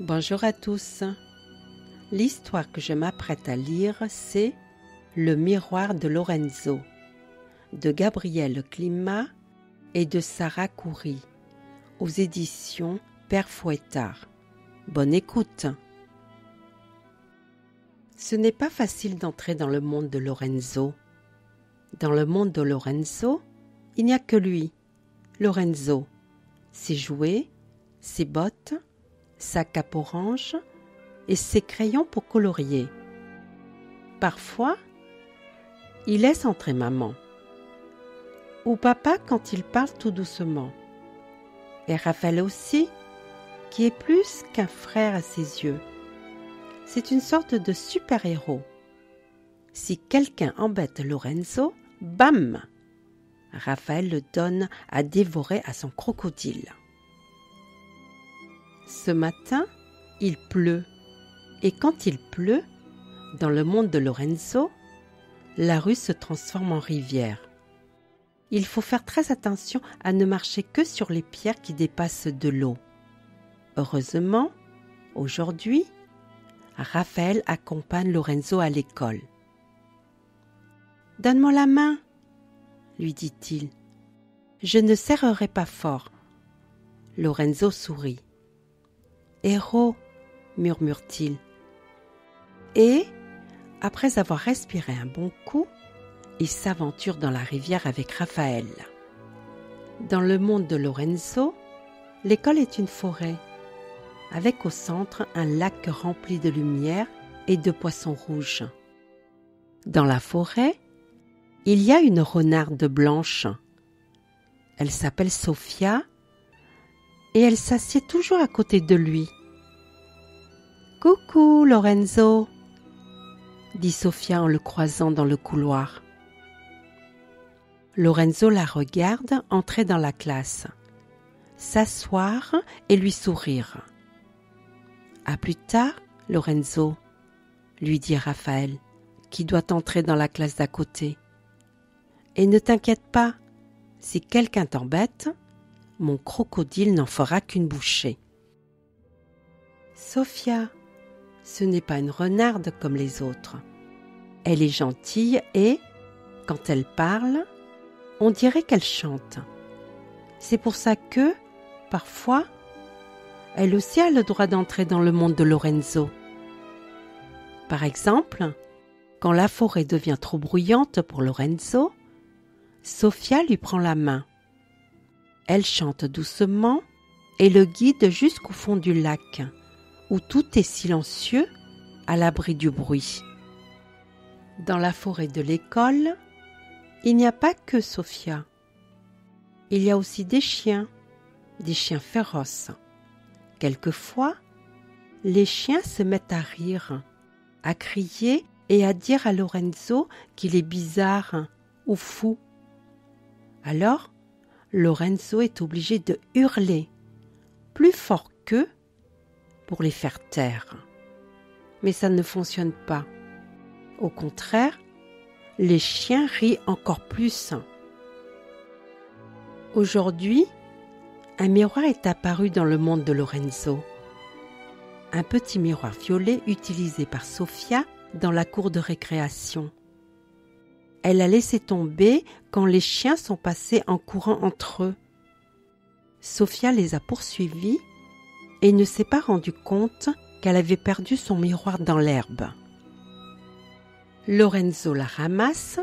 Bonjour à tous. L'histoire que je m'apprête à lire, c'est Le miroir de Lorenzo, de Gabriel Klima et de Sarah Khoury, aux éditions Père Fouettard. Bonne écoute. Ce n'est pas facile d'entrer dans le monde de Lorenzo. Dans le monde de Lorenzo, il n'y a que lui, Lorenzo, ses jouets, ses bottes, sa cape orange et ses crayons pour colorier. Parfois, il laisse entrer maman ou papa quand il parle tout doucement, et Raphaël aussi, qui est plus qu'un frère à ses yeux. C'est une sorte de super-héros. Si quelqu'un embête Lorenzo, bam! Raphaël le donne à dévorer à son crocodile. Ce matin, il pleut, et quand il pleut, dans le monde de Lorenzo, la rue se transforme en rivière. Il faut faire très attention à ne marcher que sur les pierres qui dépassent de l'eau. Heureusement, aujourd'hui, Raphaël accompagne Lorenzo à l'école. « Donne-moi la main, » lui dit-il. « Je ne serrerai pas fort. » Lorenzo sourit. « Héros, » murmure-t-il. Et, après avoir respiré un bon coup, il s'aventure dans la rivière avec Raphaël. Dans le monde de Lorenzo, l'école est une forêt, avec au centre un lac rempli de lumière et de poissons rouges. Dans la forêt, il y a une renarde blanche. Elle s'appelle Sophia et elle s'assied toujours à côté de lui. « Coucou, Lorenzo !» dit Sophia en le croisant dans le couloir. Lorenzo la regarde entrer dans la classe, s'asseoir et lui sourire. « À plus tard, Lorenzo !» lui dit Raphaël, qui doit entrer dans la classe d'à côté. « Et ne t'inquiète pas, si quelqu'un t'embête, mon crocodile n'en fera qu'une bouchée. » Sophia, ce n'est pas une renarde comme les autres. Elle est gentille et, quand elle parle, on dirait qu'elle chante. C'est pour ça que, parfois, elle aussi a le droit d'entrer dans le monde de Lorenzo. Par exemple, quand la forêt devient trop bruyante pour Lorenzo, Sophia lui prend la main. Elle chante doucement et le guide jusqu'au fond du lac, où tout est silencieux, à l'abri du bruit. Dans la forêt de l'école, il n'y a pas que Sophia. Il y a aussi des chiens féroces. Quelquefois, les chiens se mettent à rire, à crier et à dire à Lorenzo qu'il est bizarre ou fou. Alors, Lorenzo est obligé de hurler, plus fort qu'eux, pour les faire taire. Mais ça ne fonctionne pas. Au contraire, les chiens rient encore plus. Aujourd'hui, un miroir est apparu dans le monde de Lorenzo. Un petit miroir violet utilisé par Sophia dans la cour de récréation. Elle a laissé tomber quand les chiens sont passés en courant entre eux. Sophia les a poursuivis et ne s'est pas rendue compte qu'elle avait perdu son miroir dans l'herbe. Lorenzo la ramasse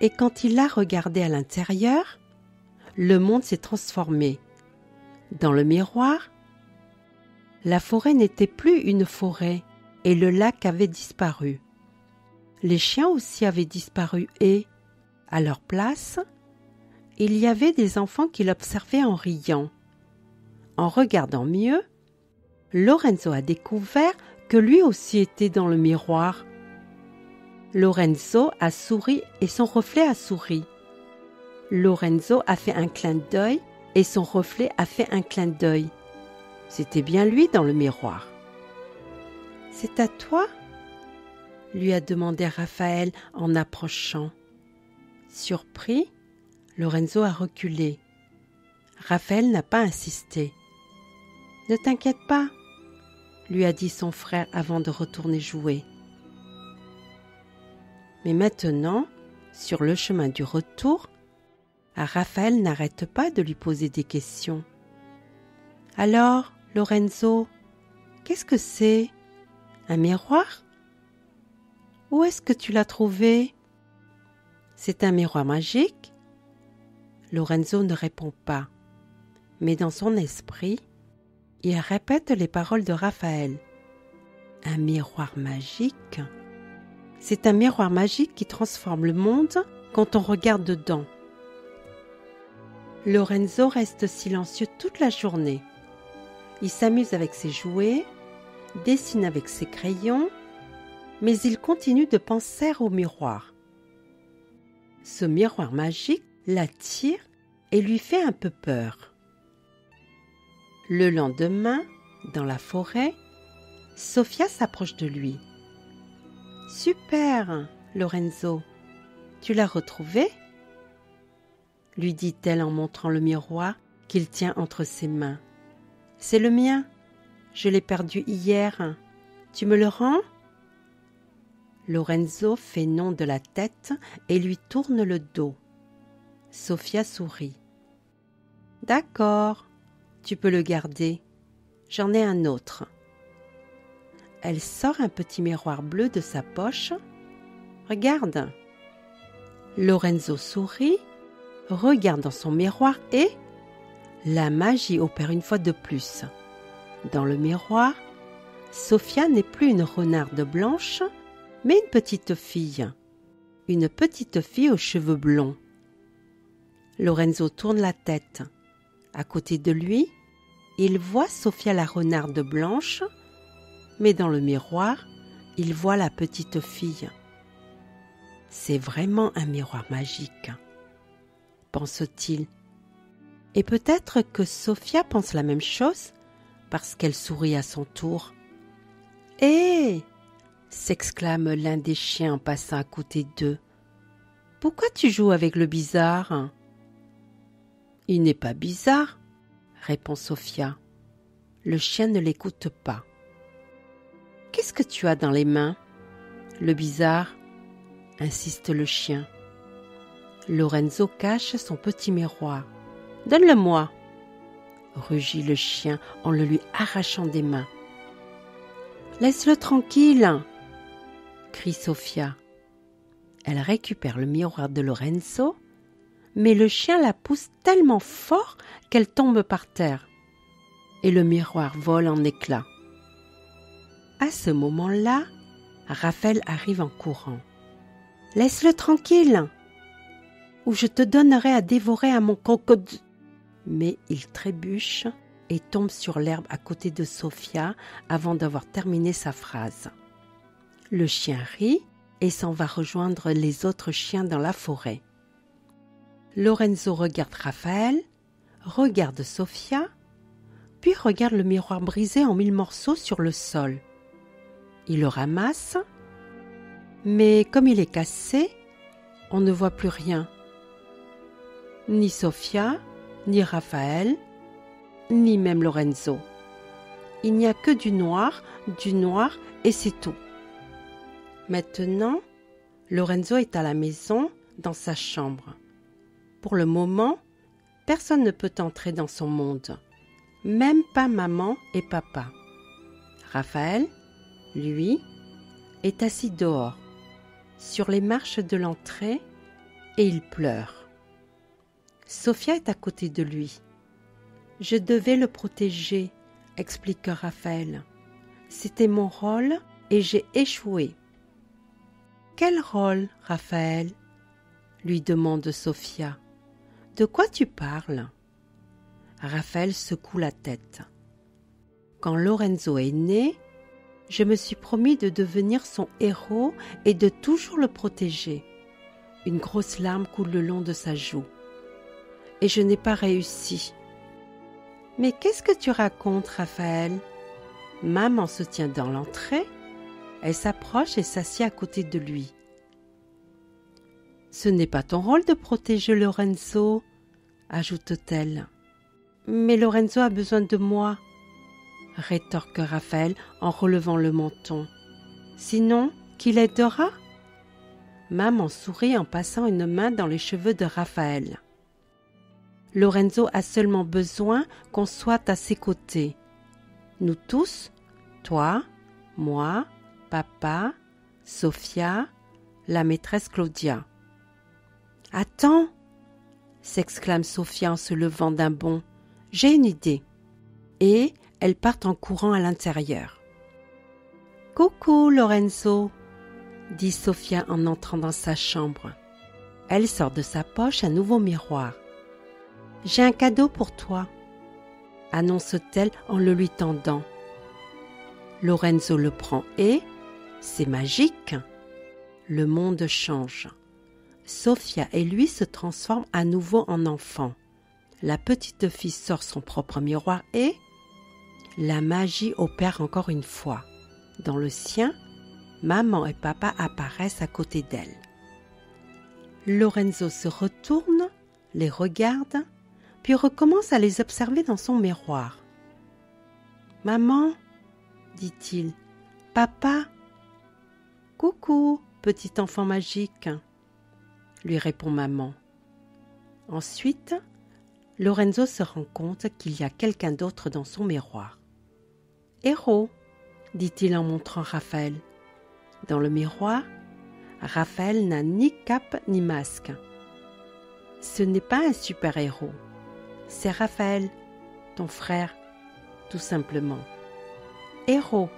et quand il l'a regardée à l'intérieur, le monde s'est transformé. Dans le miroir, la forêt n'était plus une forêt et le lac avait disparu. Les chiens aussi avaient disparu et, à leur place, il y avait des enfants qui l'observaient en riant. En regardant mieux, Lorenzo a découvert que lui aussi était dans le miroir. Lorenzo a souri et son reflet a souri. Lorenzo a fait un clin d'œil et son reflet a fait un clin d'œil. C'était bien lui dans le miroir. « C'est à toi ?» lui a demandé Raphaël en approchant. Surpris, Lorenzo a reculé. Raphaël n'a pas insisté. « Ne t'inquiète pas, lui a dit son frère avant de retourner jouer. Mais maintenant, sur le chemin du retour, Raphaël n'arrête pas de lui poser des questions. « Alors, Lorenzo, qu'est-ce que c'est? Un miroir? Où est-ce que tu l'as trouvé? C'est un miroir magique? » Lorenzo ne répond pas, mais dans son esprit, il répète les paroles de Raphaël. Un miroir magique? C'est un miroir magique qui transforme le monde quand on regarde dedans. Lorenzo reste silencieux toute la journée. Il s'amuse avec ses jouets, dessine avec ses crayons, mais il continue de penser au miroir. Ce miroir magique l'attire et lui fait un peu peur. Le lendemain, dans la forêt, Sofia s'approche de lui. « Super, Lorenzo, tu l'as retrouvé ?» lui dit-elle en montrant le miroir qu'il tient entre ses mains. « C'est le mien, je l'ai perdu hier, tu me le rends ?» Lorenzo fait non de la tête et lui tourne le dos. Sofia sourit. « D'accord, tu peux le garder, j'en ai un autre. » Elle sort un petit miroir bleu de sa poche. « Regarde !» Lorenzo sourit, regarde dans son miroir et la magie opère une fois de plus. Dans le miroir, Sofia n'est plus une renarde blanche, mais une petite fille aux cheveux blonds. Lorenzo tourne la tête. À côté de lui, il voit Sofia la renarde blanche, mais dans le miroir, il voit la petite fille. C'est vraiment un miroir magique, pense-t-il. Et peut-être que Sofia pense la même chose parce qu'elle sourit à son tour. « Hé !» s'exclame l'un des chiens en passant à côté d'eux. « Pourquoi tu joues avec le bizarre ?»« Il n'est pas bizarre, » répond Sofia. Le chien ne l'écoute pas. « Qu'est-ce que tu as dans les mains, le bizarre ?» insiste le chien. Lorenzo cache son petit miroir. « Donne-le-moi !» rugit le chien en le lui arrachant des mains. « Laisse-le tranquille !» crie Sofia. Elle récupère le miroir de Lorenzo, mais le chien la pousse tellement fort qu'elle tombe par terre. Et le miroir vole en éclats. À ce moment-là, Raphaël arrive en courant. « Laisse-le tranquille, ou je te donnerai à dévorer à mon crocodile. » Mais il trébuche et tombe sur l'herbe à côté de Sofia avant d'avoir terminé sa phrase. Le chien rit et s'en va rejoindre les autres chiens dans la forêt. Lorenzo regarde Raphaël, regarde Sofia, puis regarde le miroir brisé en 1000 morceaux sur le sol. Il le ramasse, mais comme il est cassé, on ne voit plus rien. Ni Sofia, ni Raphaël, ni même Lorenzo. Il n'y a que du noir et c'est tout. Maintenant, Lorenzo est à la maison, dans sa chambre. Pour le moment, personne ne peut entrer dans son monde, même pas maman et papa. Raphaël, lui, est assis dehors, sur les marches de l'entrée, et il pleure. Sofia est à côté de lui. « Je devais le protéger », explique Raphaël. « C'était mon rôle et j'ai échoué. »« Quel rôle, Raphaël ?» lui demande Sofia. « De quoi tu parles ?» Raphaël secoue la tête. « Quand Lorenzo est né, je me suis promis de devenir son héros et de toujours le protéger. » Une grosse larme coule le long de sa joue. « Et je n'ai pas réussi. » « Mais qu'est-ce que tu racontes, Raphaël ?» Maman se tient dans l'entrée. Elle s'approche et s'assied à côté de lui. « Ce n'est pas ton rôle de protéger Lorenzo, ajoute-t-elle. « Mais Lorenzo a besoin de moi. » rétorque Raphaël en relevant le menton. Sinon, qui l'aidera? Maman sourit en passant une main dans les cheveux de Raphaël. Lorenzo a seulement besoin qu'on soit à ses côtés. Nous tous, toi, moi, papa, Sophia, la maîtresse Claudia. « Attends !» s'exclame Sophia en se levant d'un bond. « J'ai une idée. » Et elles partent en courant à l'intérieur. « Coucou, Lorenzo !» dit Sophia en entrant dans sa chambre. Elle sort de sa poche un nouveau miroir. « J'ai un cadeau pour toi !» annonce-t-elle en le lui tendant. Lorenzo le prend et, c'est magique, le monde change. Sophia et lui se transforment à nouveau en enfants. La petite fille sort son propre miroir et la magie opère encore une fois. Dans le sien, maman et papa apparaissent à côté d'elle. Lorenzo se retourne, les regarde, puis recommence à les observer dans son miroir. « Maman !» dit-il. « Papa !»« Coucou, petit enfant magique !» lui répond maman. Ensuite, Lorenzo se rend compte qu'il y a quelqu'un d'autre dans son miroir. « Héros !» dit-il en montrant Raphaël. Dans le miroir, Raphaël n'a ni cape ni masque. Ce n'est pas un super-héros. C'est Raphaël, ton frère, tout simplement. « Héros !»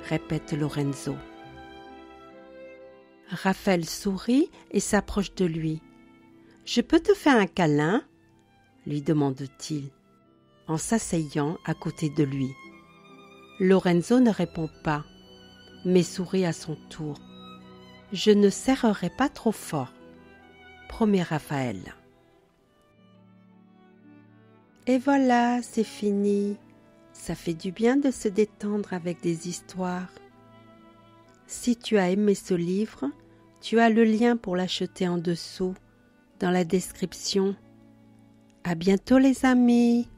répète Lorenzo. Raphaël sourit et s'approche de lui. « Je peux te faire un câlin ?» lui demande-t-il, en s'asseyant à côté de lui. Lorenzo ne répond pas, mais sourit à son tour. « Je ne serrerai pas trop fort, » promet Raphaël. Et voilà, c'est fini. Ça fait du bien de se détendre avec des histoires. Si tu as aimé ce livre, tu as le lien pour l'acheter en dessous, dans la description. À bientôt les amis!